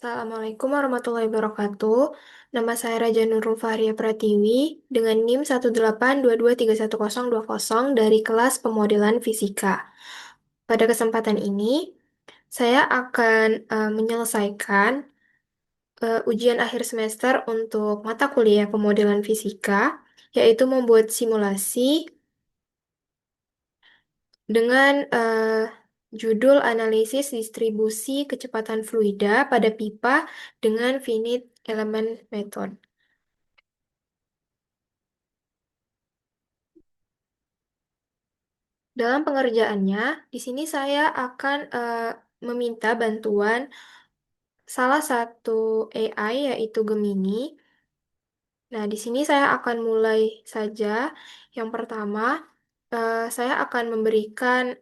Assalamualaikum warahmatullahi wabarakatuh. Nama saya Raja Nurul Fahria Pratiwi dengan NIM 182231020 dari kelas pemodelan fisika. Pada kesempatan ini, saya akan menyelesaikan ujian akhir semester untuk mata kuliah pemodelan fisika, yaitu membuat simulasi dengan judul analisis distribusi kecepatan fluida pada pipa dengan finite element method. Dalam pengerjaannya, di sini saya akan meminta bantuan salah satu AI yaitu Gemini. Nah, di sini saya akan mulai saja. Yang pertama, saya akan memberikan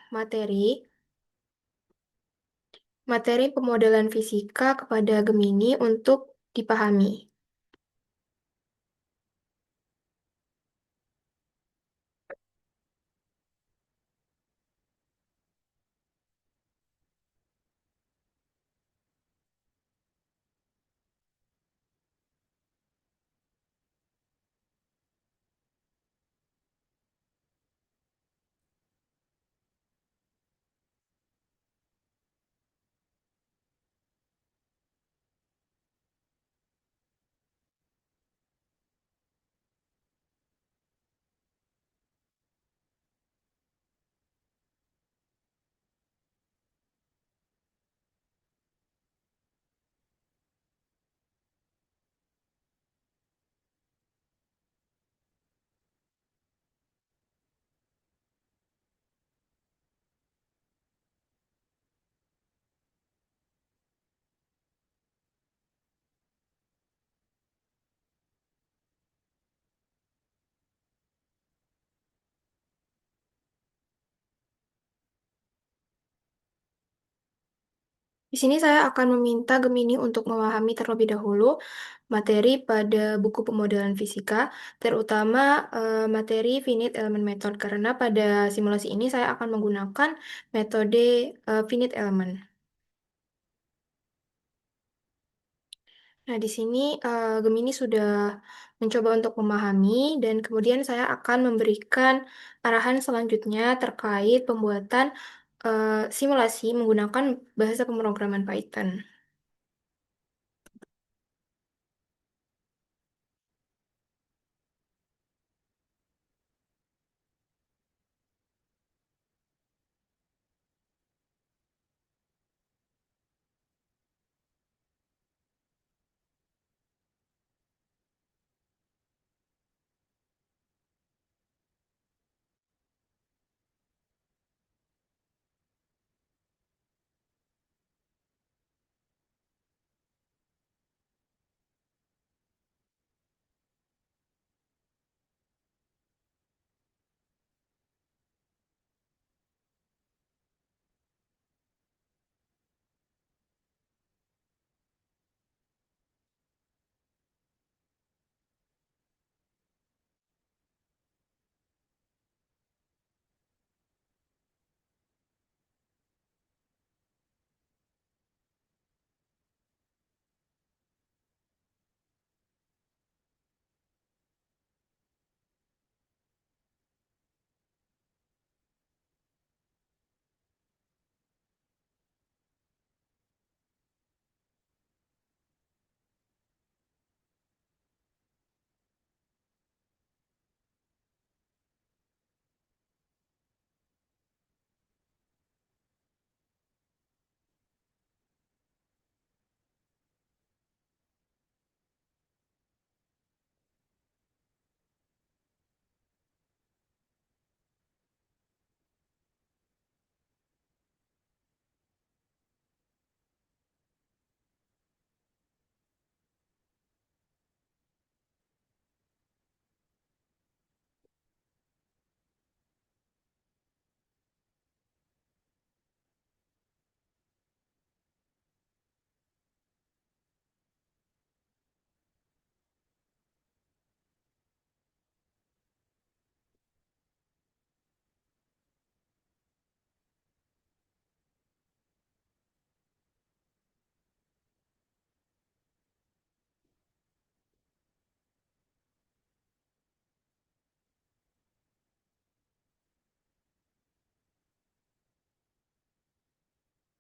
materi materi pemodelan fisika kepada Gemini untuk dipahami. Di sini saya akan meminta Gemini untuk memahami terlebih dahulu materi pada buku pemodelan fisika, terutama materi finite element method, karena pada simulasi ini saya akan menggunakan metode finite element. Nah, di sini Gemini sudah mencoba untuk memahami dan kemudian saya akan memberikan arahan selanjutnya terkait pembuatan simulasi menggunakan bahasa pemrograman Python.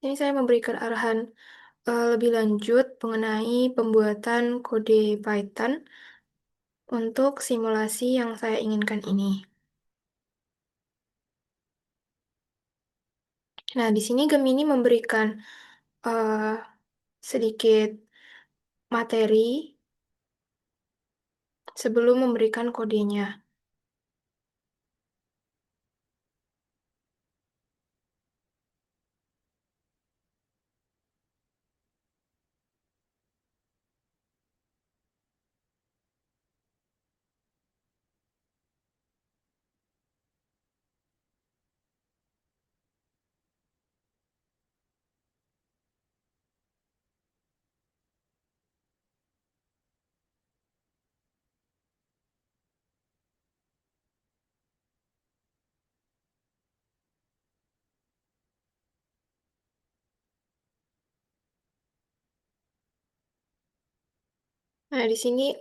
Ini saya memberikan arahan lebih lanjut mengenai pembuatan kode Python untuk simulasi yang saya inginkan ini. Nah, di sini Gemini memberikan eh, sedikit materi sebelum memberikan kodenya. Nah, di sini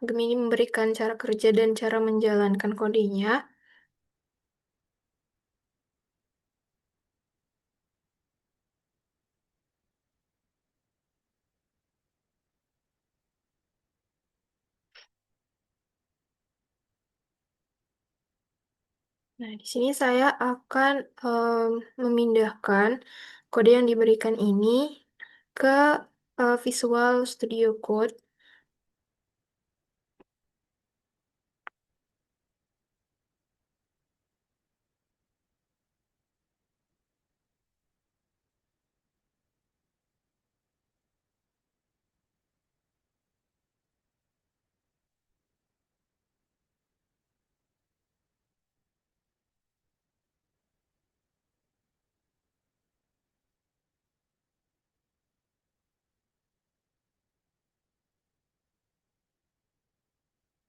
Gemini memberikan cara kerja dan cara menjalankan kodenya. Nah, di sini saya akan memindahkan kode yang diberikan ini ke Visual Studio Code.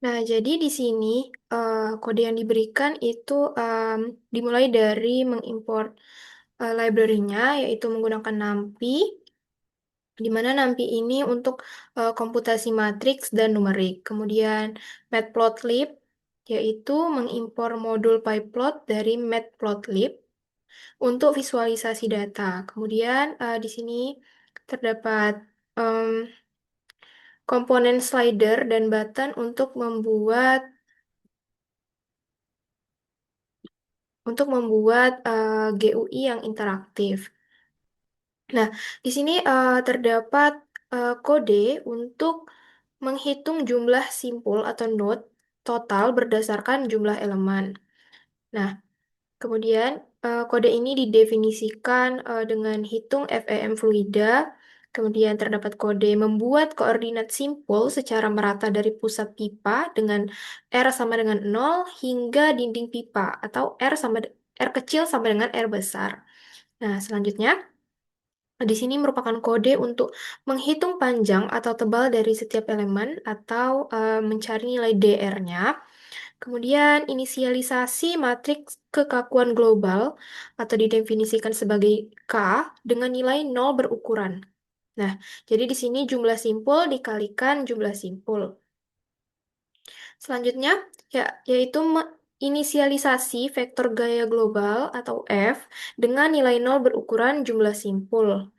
Nah, jadi di sini kode yang diberikan itu dimulai dari mengimport library-nya, yaitu menggunakan NumPy, di mana NumPy ini untuk komputasi matriks dan numerik. Kemudian Matplotlib, yaitu mengimpor modul PyPlot dari Matplotlib untuk visualisasi data. Kemudian di sini terdapat em, komponen slider dan button untuk membuat GUI yang interaktif. Nah, di sini terdapat kode untuk menghitung jumlah simpul atau node total berdasarkan jumlah elemen. Nah, kemudian kode ini didefinisikan dengan hitung FEM fluida. Kemudian terdapat kode membuat koordinat simpul secara merata dari pusat pipa dengan R sama dengan 0 hingga dinding pipa atau R kecil sama dengan R besar. Nah, selanjutnya di sini merupakan kode untuk menghitung panjang atau tebal dari setiap elemen atau mencari nilai DR-nya. Kemudian inisialisasi matriks kekakuan global atau didefinisikan sebagai K dengan nilai 0 berukuran. Nah, jadi di sini jumlah simpul dikalikan jumlah simpul. Selanjutnya, yaitu inisialisasi vektor gaya global atau F dengan nilai 0 berukuran jumlah simpul.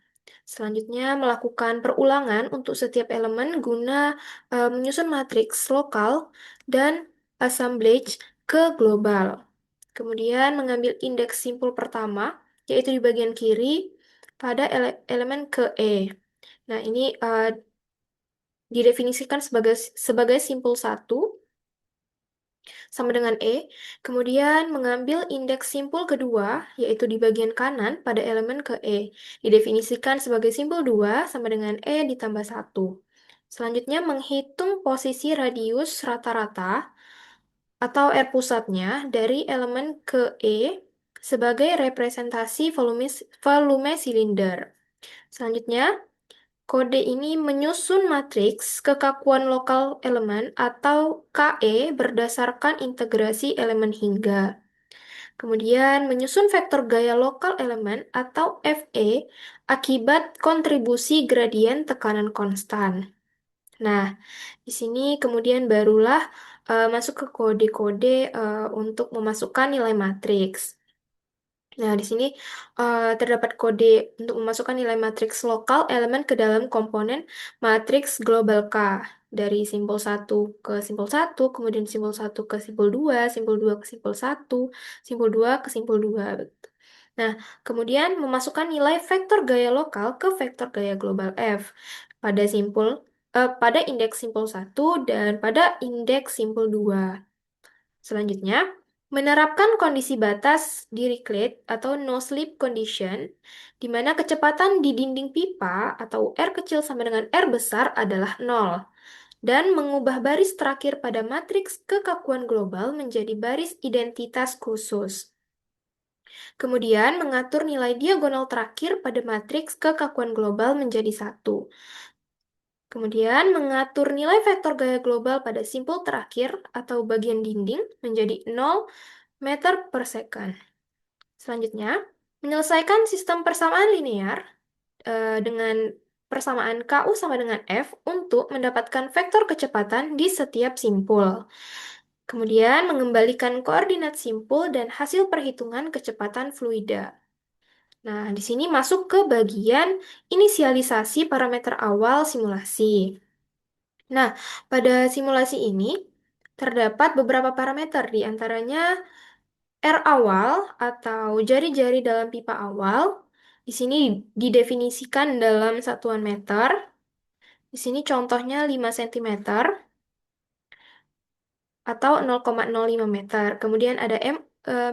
Selanjutnya, melakukan perulangan untuk setiap elemen guna menyusun matriks lokal dan assemblage ke global. Kemudian, mengambil indeks simpul pertama, yaitu di bagian kiri, pada elemen ke E. Nah, ini didefinisikan sebagai simpul satu sama dengan E. Kemudian mengambil indeks simpul kedua, yaitu di bagian kanan pada elemen ke E. Didefinisikan sebagai simpul 2 sama dengan E ditambah satu. Selanjutnya menghitung posisi radius rata-rata atau R pusatnya dari elemen ke E sebagai representasi volume silinder. Selanjutnya, kode ini menyusun matriks kekakuan lokal elemen atau KE berdasarkan integrasi elemen hingga. Kemudian menyusun vektor gaya lokal elemen atau FE akibat kontribusi gradien tekanan konstan. Nah, di sini kemudian barulah masuk ke kode-kode untuk memasukkan nilai matriks. Nah, di sini terdapat kode untuk memasukkan nilai matriks lokal elemen ke dalam komponen matriks global K. Dari simbol satu ke simbol satu, kemudian simbol satu ke simbol 2 ke simbol satu, simbol 2 ke simbol 2. Begitu. Nah, kemudian memasukkan nilai vektor gaya lokal ke vektor gaya global F pada pada indeks simbol satu dan pada indeks simbol 2. Selanjutnya, menerapkan kondisi batas Dirichlet atau no-slip condition, di mana kecepatan di dinding pipa atau R kecil sama dengan R besar adalah nol, dan mengubah baris terakhir pada matriks kekakuan global menjadi baris identitas khusus. Kemudian, mengatur nilai diagonal terakhir pada matriks kekakuan global menjadi satu. Kemudian, mengatur nilai vektor gaya global pada simpul terakhir atau bagian dinding menjadi 0 meter per second. Selanjutnya, menyelesaikan sistem persamaan linear dengan persamaan KU sama dengan F untuk mendapatkan vektor kecepatan di setiap simpul. Kemudian, mengembalikan koordinat simpul dan hasil perhitungan kecepatan fluida. Nah, di sini masuk ke bagian inisialisasi parameter awal simulasi. Nah, pada simulasi ini terdapat beberapa parameter, di antaranya R awal atau jari-jari dalam pipa awal. Di sini didefinisikan dalam satuan meter. Di sini contohnya 5 cm atau 0,05 meter. Kemudian ada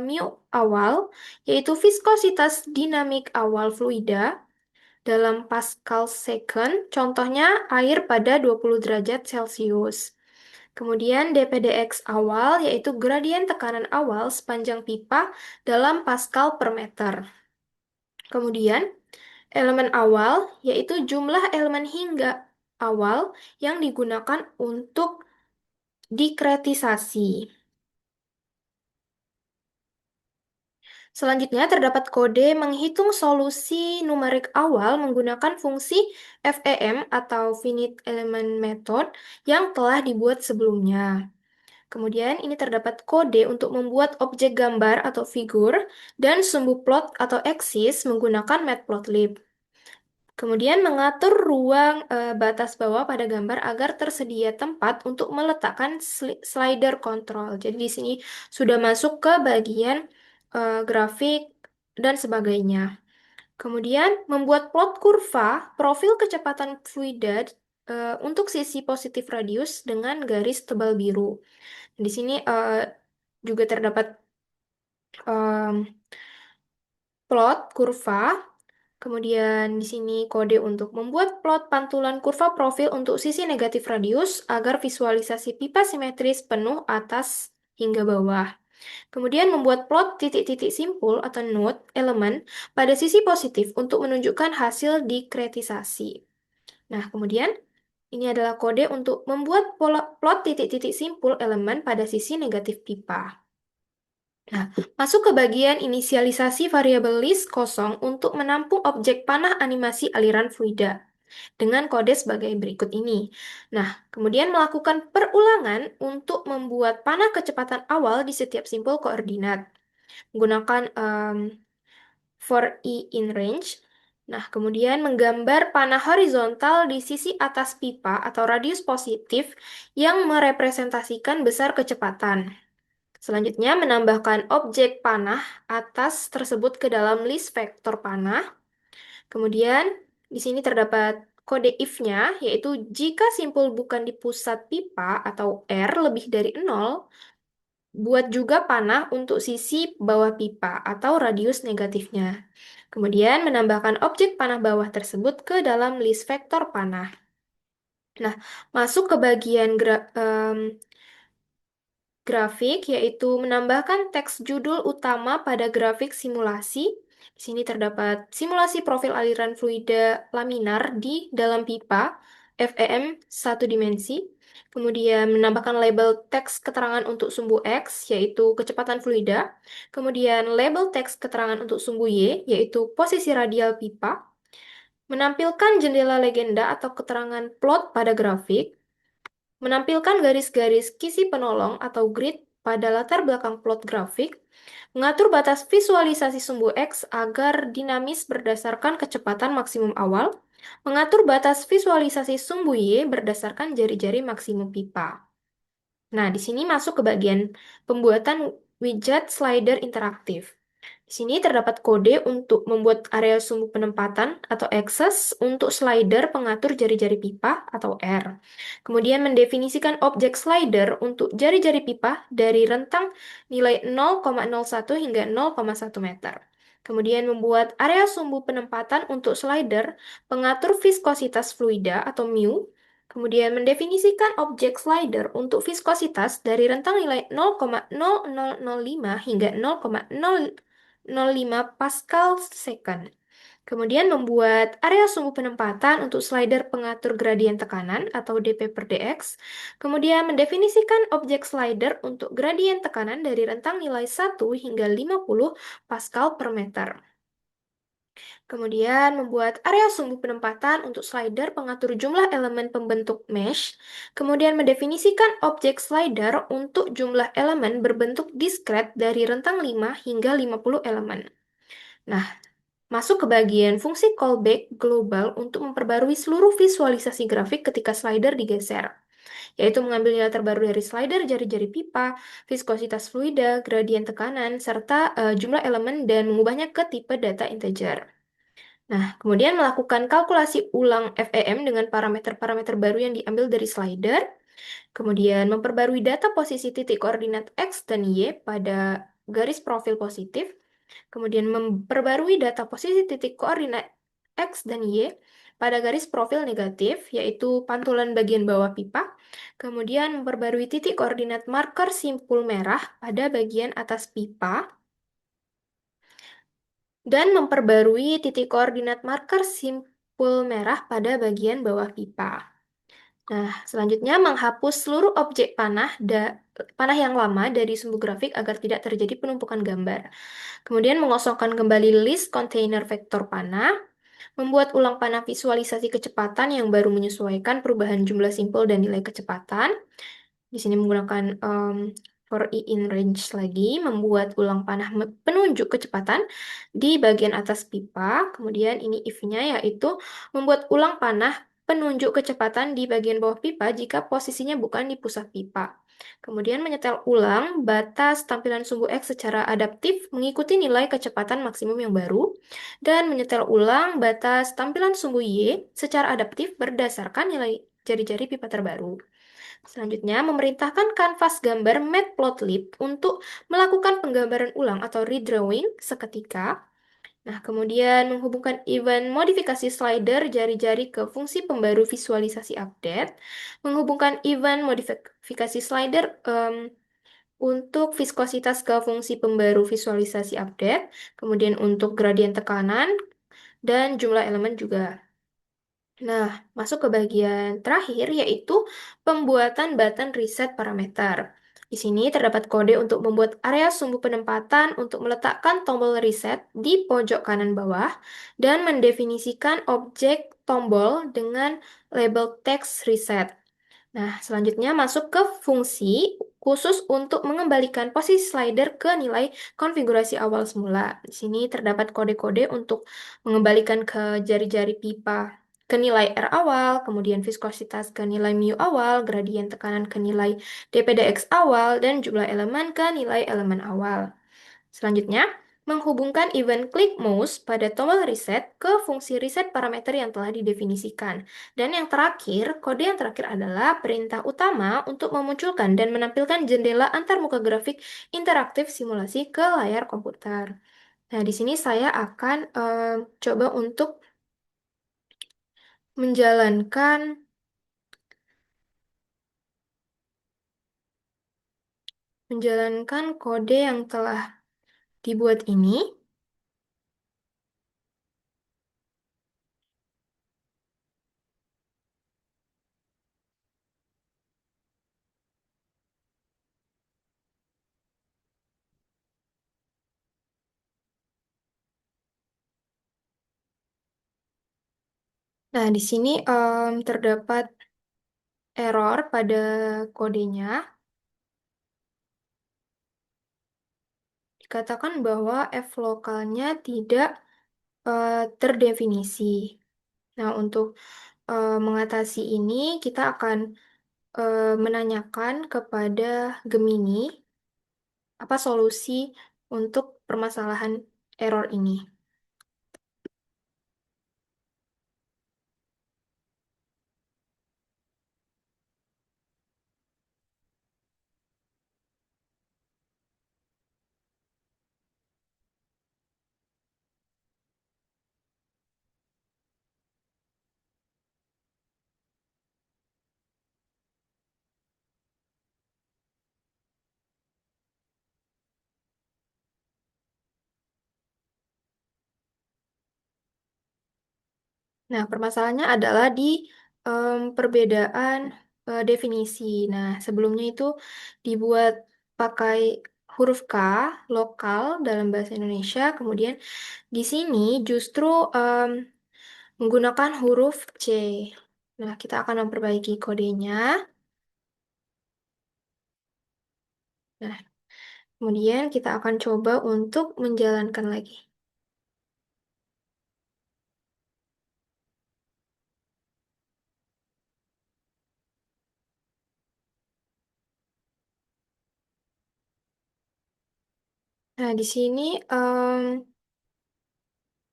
mu awal, yaitu viskositas dinamik awal fluida dalam Pascal second, contohnya air pada 20 derajat Celcius. Kemudian dpdx awal, yaitu gradien tekanan awal sepanjang pipa dalam Pascal per meter. Kemudian elemen awal, yaitu jumlah elemen hingga awal yang digunakan untuk dikretisasi. Selanjutnya, terdapat kode menghitung solusi numerik awal menggunakan fungsi FEM atau Finite Element Method yang telah dibuat sebelumnya. Kemudian, ini terdapat kode untuk membuat objek gambar atau figur dan sumbu plot atau eksis menggunakan Matplotlib. Kemudian, mengatur ruang batas bawah pada gambar agar tersedia tempat untuk meletakkan slider control. Jadi, di sini sudah masuk ke bagian grafik dan sebagainya. Kemudian, membuat plot kurva profil kecepatan fluida untuk sisi positif radius dengan garis tebal biru. Di sini juga terdapat plot kurva. Kemudian di sini kode untuk membuat plot pantulan kurva profil untuk sisi negatif radius agar visualisasi pipa simetris penuh atas hingga bawah. Kemudian membuat plot titik-titik simpul atau node elemen pada sisi positif untuk menunjukkan hasil dikretisasi. Nah, kemudian ini adalah kode untuk membuat plot titik-titik simpul elemen pada sisi negatif pipa. Nah, masuk ke bagian inisialisasi variabel list kosong untuk menampung objek panah animasi aliran fluida dengan kode sebagai berikut ini. Nah, kemudian melakukan perulangan untuk membuat panah kecepatan awal di setiap simpul koordinat menggunakan for i in range. Nah, kemudian menggambar panah horizontal di sisi atas pipa atau radius positif yang merepresentasikan besar kecepatan. Selanjutnya, menambahkan objek panah atas tersebut ke dalam list vektor panah. Kemudian, di sini terdapat kode if-nya, yaitu jika simpul bukan di pusat pipa atau R lebih dari 0, buat juga panah untuk sisi bawah pipa atau radius negatifnya. Kemudian, menambahkan objek panah bawah tersebut ke dalam list vektor panah. Nah, masuk ke bagian grafik, yaitu menambahkan teks judul utama pada grafik simulasi. Di sini terdapat simulasi profil aliran fluida laminar di dalam pipa, FEM satu dimensi. Kemudian menambahkan label teks keterangan untuk sumbu X, yaitu kecepatan fluida. Kemudian label teks keterangan untuk sumbu Y, yaitu posisi radial pipa. Menampilkan jendela legenda atau keterangan plot pada grafik. Menampilkan garis-garis kisi penolong atau grid pada latar belakang plot grafik, Mengatur batas visualisasi sumbu X agar dinamis berdasarkan kecepatan maksimum awal. Mengatur batas visualisasi sumbu Y berdasarkan jari-jari maksimum pipa. Nah, di sini masuk ke bagian pembuatan widget slider interaktif. Di sini terdapat kode untuk membuat area sumbu penempatan atau akses untuk slider pengatur jari-jari pipa atau R. Kemudian mendefinisikan objek slider untuk jari-jari pipa dari rentang nilai 0,01 hingga 0,1 meter. Kemudian membuat area sumbu penempatan untuk slider pengatur viskositas fluida atau mu. Kemudian mendefinisikan objek slider untuk viskositas dari rentang nilai 0,0005 hingga 0,005 Pascal second. Kemudian membuat area sumbu penempatan untuk slider pengatur gradien tekanan atau dP per dx. Kemudian mendefinisikan objek slider untuk gradien tekanan dari rentang nilai 1 hingga 50 Pascal per meter. Kemudian membuat area sumbu penempatan untuk slider pengatur jumlah elemen pembentuk mesh. Kemudian mendefinisikan objek slider untuk jumlah elemen berbentuk diskret dari rentang 5 hingga 50 elemen. Nah, masuk ke bagian fungsi callback global untuk memperbarui seluruh visualisasi grafik ketika slider digeser, yaitu mengambil nilai terbaru dari slider, jari-jari pipa, viskositas fluida, gradien tekanan, serta jumlah elemen dan mengubahnya ke tipe data integer. Nah, kemudian melakukan kalkulasi ulang FEM dengan parameter-parameter baru yang diambil dari slider, kemudian memperbarui data posisi titik koordinat X dan Y pada garis profil positif, kemudian memperbarui data posisi titik koordinat X dan Y pada garis profil negatif, yaitu pantulan bagian bawah pipa, kemudian memperbarui titik koordinat marker simpul merah pada bagian atas pipa, dan memperbarui titik koordinat marker simpul merah pada bagian bawah pipa. Nah, selanjutnya menghapus seluruh objek panah yang lama dari sumbu grafik agar tidak terjadi penumpukan gambar. Kemudian mengosongkan kembali list kontainer vektor panah, membuat ulang panah visualisasi kecepatan yang baru menyesuaikan perubahan jumlah simpul dan nilai kecepatan. Di sini menggunakan for i in range lagi, membuat ulang panah penunjuk kecepatan di bagian atas pipa. Kemudian ini if-nya yaitu membuat ulang panah penunjuk kecepatan di bagian bawah pipa jika posisinya bukan di pusat pipa. Kemudian menyetel ulang batas tampilan sumbu X secara adaptif mengikuti nilai kecepatan maksimum yang baru, dan menyetel ulang batas tampilan sumbu Y secara adaptif berdasarkan nilai jari-jari pipa terbaru. Selanjutnya, memerintahkan kanvas gambar Matplotlib untuk melakukan penggambaran ulang atau redrawing seketika. Nah, kemudian menghubungkan event modifikasi slider jari-jari ke fungsi pembaru visualisasi update, menghubungkan event modifikasi slider untuk viskositas ke fungsi pembaru visualisasi update, kemudian untuk gradien tekanan, dan jumlah elemen juga. Nah, masuk ke bagian terakhir yaitu pembuatan button reset parameter. Di sini terdapat kode untuk membuat area sumbu penempatan untuk meletakkan tombol reset di pojok kanan bawah dan mendefinisikan objek tombol dengan label text reset. Nah, selanjutnya masuk ke fungsi khusus untuk mengembalikan posisi slider ke nilai konfigurasi awal semula. Di sini terdapat kode-kode untuk mengembalikan ke jari-jari pipa ke nilai R awal, kemudian viskositas ke nilai mu awal, gradien tekanan ke nilai dpdx awal, dan jumlah elemen ke nilai elemen awal. Selanjutnya, menghubungkan event click mouse pada tombol reset ke fungsi reset parameter yang telah didefinisikan. Dan yang terakhir, kode yang terakhir adalah perintah utama untuk memunculkan dan menampilkan jendela antarmuka grafik interaktif simulasi ke layar komputer. Nah, di sini saya akan coba untuk menjalankan menjalankan kode yang telah dibuat ini. Nah, di sini terdapat error pada kodenya. dikatakan bahwa f lokalnya tidak terdefinisi. Nah, untuk mengatasi ini, kita akan menanyakan kepada Gemini apa solusi untuk permasalahan error ini. Nah, permasalahannya adalah di perbedaan definisi. Nah, sebelumnya itu dibuat pakai huruf K lokal dalam bahasa Indonesia, kemudian di sini justru menggunakan huruf C. Nah, kita akan memperbaiki kodenya. Nah, kemudian kita akan coba untuk menjalankan lagi. Nah, di sini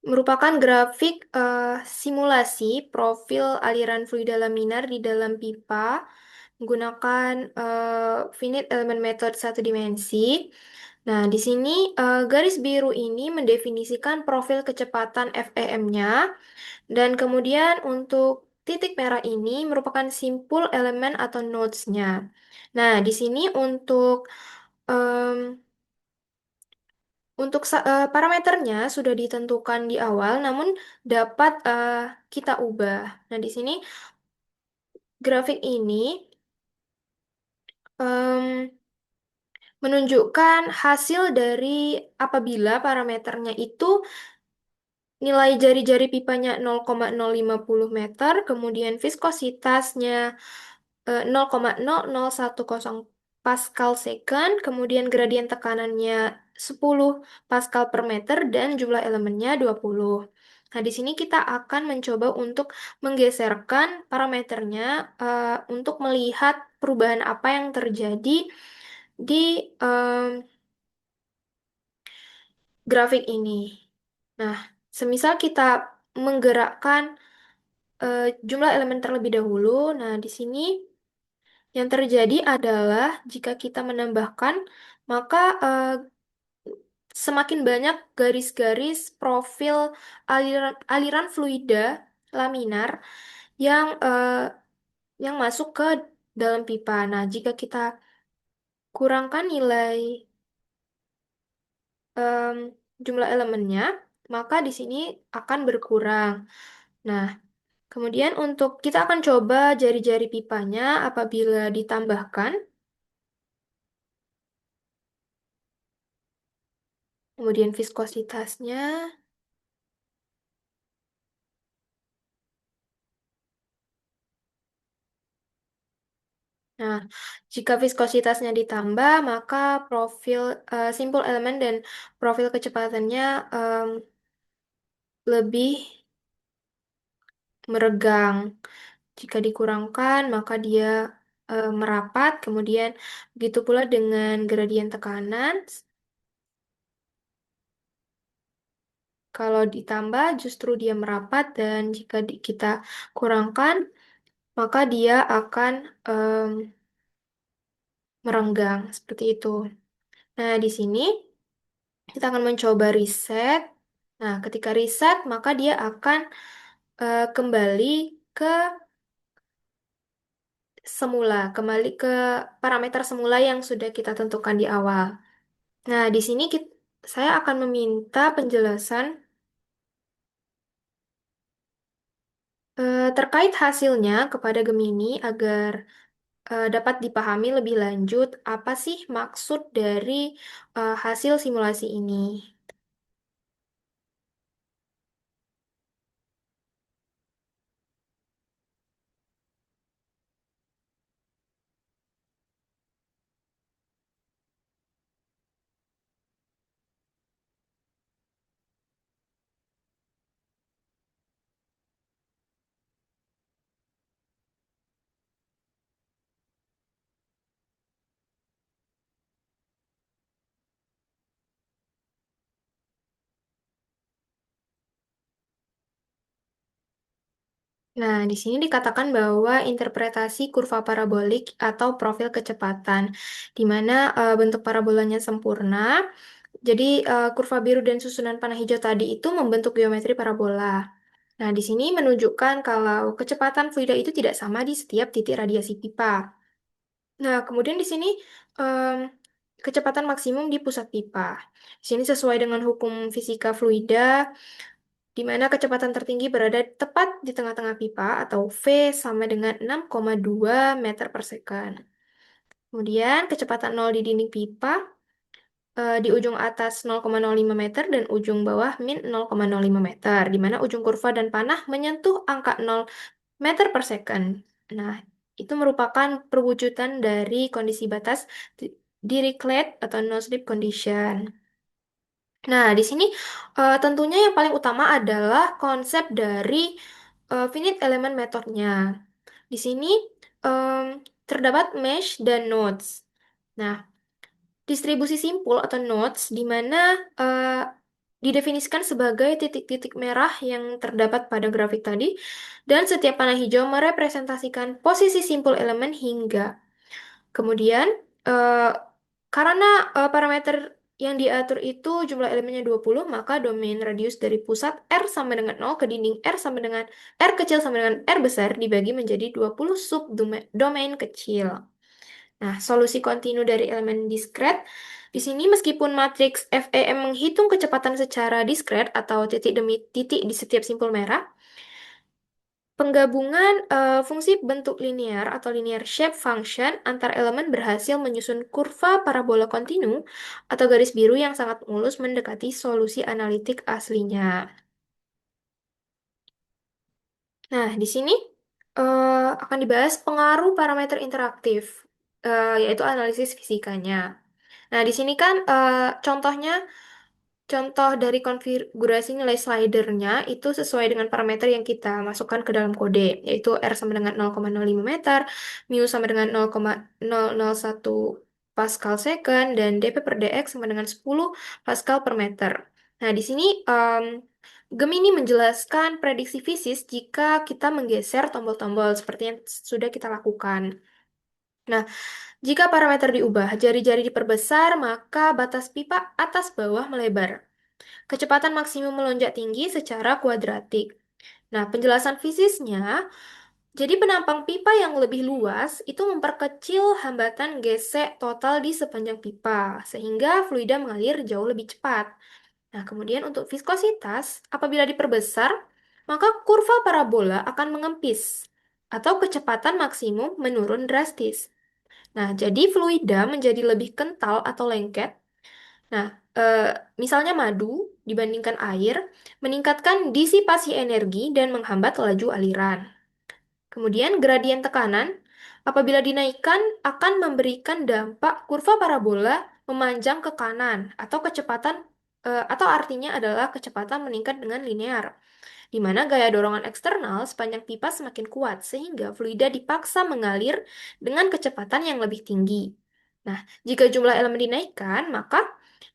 merupakan grafik simulasi profil aliran fluida laminar di dalam pipa menggunakan finite element method satu dimensi. Nah, di sini garis biru ini mendefinisikan profil kecepatan FEM-nya dan kemudian untuk titik merah ini merupakan simpul elemen atau nodes-nya. Nah, di sini parameternya sudah ditentukan di awal, namun dapat kita ubah. Nah, di sini grafik ini em, menunjukkan hasil dari apabila parameternya itu nilai jari-jari pipanya 0,050 meter, kemudian viskositasnya 0,0010 Pascal second, kemudian gradien tekanannya 10 Pascal per meter, dan jumlah elemennya 20. Nah, di sini kita akan mencoba untuk menggeserkan parameternya untuk melihat perubahan apa yang terjadi di grafik ini. Nah, semisal kita menggerakkan jumlah elemen terlebih dahulu, nah di sini yang terjadi adalah jika kita menambahkan, maka semakin banyak garis-garis profil aliran fluida laminar yang masuk ke dalam pipa. Nah, jika kita kurangkan nilai em, jumlah elemennya, maka di sini akan berkurang. Nah, kemudian untuk kita akan coba jari-jari pipanya apabila ditambahkan, kemudian viskositasnya. Nah, jika viskositasnya ditambah, maka profil simpul elemen dan profil kecepatannya em, lebih meregang. Jika dikurangkan, maka dia merapat. Kemudian begitu pula dengan gradien tekanan. Kalau ditambah, justru dia merapat, dan jika kita kurangkan, maka dia akan em, merenggang seperti itu. Nah, di sini kita akan mencoba reset. Nah, ketika reset, maka dia akan kembali ke kembali ke parameter semula yang sudah kita tentukan di awal. Nah, di sini saya akan meminta penjelasan terkait hasilnya kepada Gemini agar dapat dipahami lebih lanjut apa sih maksud dari hasil simulasi ini. Nah, di sini dikatakan bahwa interpretasi kurva parabolik atau profil kecepatan, di mana bentuk parabolanya sempurna. Jadi, kurva biru dan susunan panah hijau tadi itu membentuk geometri parabola. Nah, di sini menunjukkan kalau kecepatan fluida itu tidak sama di setiap titik radiasi pipa. Nah, kemudian di sini em, kecepatan maksimum di pusat pipa. Di sini sesuai dengan hukum fisika fluida, di mana kecepatan tertinggi berada tepat di tengah-tengah pipa atau V sama dengan 6,2 meter per second. Kemudian kecepatan nol di dinding pipa di ujung atas 0,05 meter dan ujung bawah min 0,05 meter, di mana ujung kurva dan panah menyentuh angka 0 meter per second. Nah, itu merupakan perwujudan dari kondisi batas Dirichlet atau no slip condition. Nah, di sini tentunya yang paling utama adalah konsep dari finite element methodnya. Di sini em, terdapat mesh dan nodes. Nah, distribusi simpul atau nodes di mana eh, didefinisikan sebagai titik-titik merah yang terdapat pada grafik tadi, dan setiap panah hijau merepresentasikan posisi simpul elemen hingga. Kemudian, eh, karena parameter yang diatur itu jumlah elemennya 20, maka domain radius dari pusat R sama dengan 0 ke dinding R sama dengan R kecil sama dengan R besar dibagi menjadi 20 subdomain kecil. Nah, solusi kontinu dari elemen diskret di sini meskipun matriks FEM menghitung kecepatan secara diskret atau titik demi titik di setiap simpul merah, penggabungan fungsi bentuk linear atau linear shape function antar elemen berhasil menyusun kurva parabola kontinu atau garis biru yang sangat mulus mendekati solusi analitik aslinya. Nah, di sini akan dibahas pengaruh parameter interaktif, yaitu analisis fisikanya. Nah, di sini kan contohnya, contoh dari konfigurasi nilai slidernya itu sesuai dengan parameter yang kita masukkan ke dalam kode, yaitu R sama dengan 0,05 meter, mu sama dengan 0,001 Pascal second, dan dP per dx sama dengan 10 Pascal per meter. Nah, di sini Gemini menjelaskan prediksi fisis jika kita menggeser tombol-tombol seperti yang sudah kita lakukan. Nah, jika parameter diubah, jari-jari diperbesar, maka batas pipa atas bawah melebar. Kecepatan maksimum melonjak tinggi secara kuadratik. Nah, penjelasan fisisnya, jadi penampang pipa yang lebih luas itu memperkecil hambatan gesek total di sepanjang pipa, sehingga fluida mengalir jauh lebih cepat. Nah, kemudian untuk viskositas, apabila diperbesar, maka kurva parabola akan mengempis, atau kecepatan maksimum menurun drastis. Nah, jadi fluida menjadi lebih kental atau lengket. Nah, eh, misalnya madu dibandingkan air, meningkatkan disipasi energi dan menghambat laju aliran. Kemudian gradien tekanan, apabila dinaikkan akan memberikan dampak kurva parabola memanjang ke kanan atau kecepatan atau artinya adalah kecepatan meningkat dengan linear, di mana gaya dorongan eksternal sepanjang pipa semakin kuat sehingga fluida dipaksa mengalir dengan kecepatan yang lebih tinggi. Nah, jika jumlah elemen dinaikkan, maka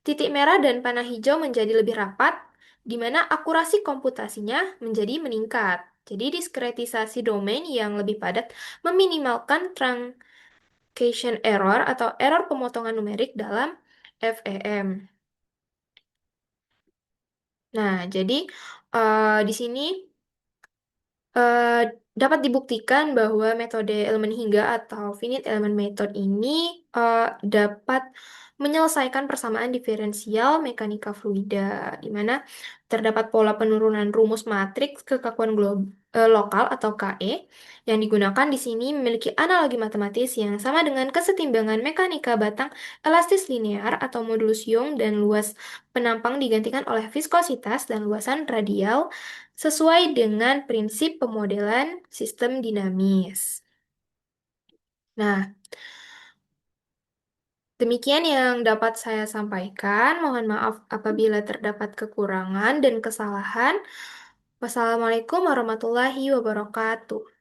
titik merah dan panah hijau menjadi lebih rapat, di mana akurasi komputasinya menjadi meningkat. Jadi diskretisasi domain yang lebih padat meminimalkan truncation error atau error pemotongan numerik dalam FEM. Nah, jadi di sini eh, dapat dibuktikan bahwa metode elemen hingga atau finite element method ini dapat menyelesaikan persamaan diferensial mekanika fluida, di mana terdapat pola penurunan rumus matriks kekakuan lokal atau KE yang digunakan di sini memiliki analogi matematis yang sama dengan kesetimbangan mekanika batang elastis linear atau modulus Young, dan luas penampang digantikan oleh viskositas dan luasan radial sesuai dengan prinsip pemodelan sistem dinamis. Nah, demikian yang dapat saya sampaikan. Mohon maaf apabila terdapat kekurangan dan kesalahan. Wassalamualaikum warahmatullahi wabarakatuh.